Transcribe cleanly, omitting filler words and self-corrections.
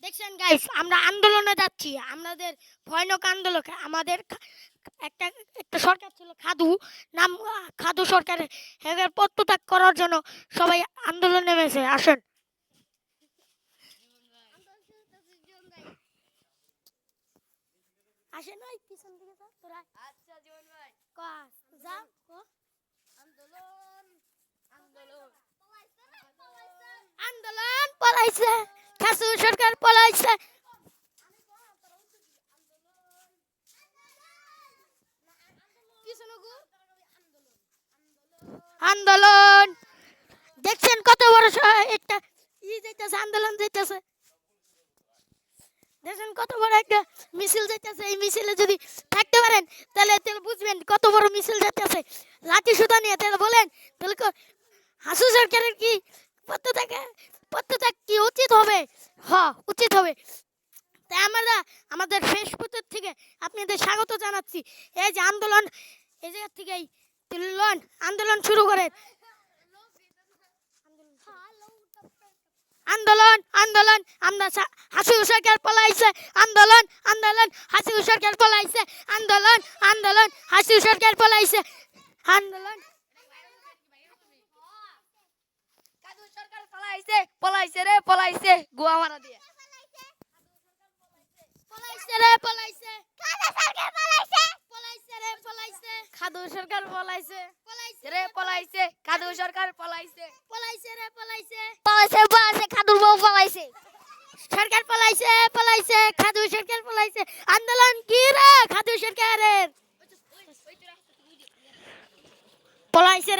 দেখছেন গাইস, আমরা আন্দোলনে যাচ্ছি। আমাদের ভয়ানক আন্দোলন। আমাদের একটা একটা সরকার ছিল খাদু, নাম খাদু সরকার। এর পদত্যাগ করার জন্য সবাই আন্দোলনে নেমেছে। আসেন। আসেন ওই পিছন দিকে যা তোরা। আচ্ছা জীবন ভাই, কাজ যা কো। আন্দোলন আন্দোলন আন্দোলন পলাইছে, খাসু সরকার পলাইছে। আন্দোলন দেখছেন কত বড় একটা যাইতেছে, আন্দোলন যাইতেছে। দেখছেন কত বড় একটা মিছিল যাইতেছে। এই মিছিলে যদি থাকতে পারেন তাহলে তাহলে বুঝবেন কত বড় মিছিল যাইতেছে। লাঠি সুতা নিয়ে তাহলে বলেন তাহলে হাসু সরকারের কি পদত্যাগ কি উচিত হবে? উচিত হবে। তাই আমরা আমাদের ফেসবুকের থেকে আপনাদের স্বাগত জানাচ্ছি। এই যে আন্দোলন, এই জায়গা থেকে আন্দোলন শুরু করে। আন্দোলন আন্দোলন আমরা হাসি সরকার পলাইছে। আন্দোলন আন্দোলন হাসি সরকার পলাইছে। আন্দোলন আন্দোলন হাসি সরকার পলাইছে। আন্দোলন কাদু সরকার পলাইছে পলাইছে রে পলাইছে গোয়া মারা দিয়ে পলাইছে রে পলাইছে। খাদু সরকার পলাইছে। পলাইছে রে পলাইছে। খাদু সরকার পলাইছে পলাইছে রে পলাইছে খাদু সরকার পলাইছে পলাইছে রে পলাইছে। পলাইছে পলাইছে খাদুর বউ পলাইছে সরকার পলাইছে পলাইছে। খাদু সরকার পলাইছে। আন্দোলন কি রে খাদু সরকারের? পলাইছে।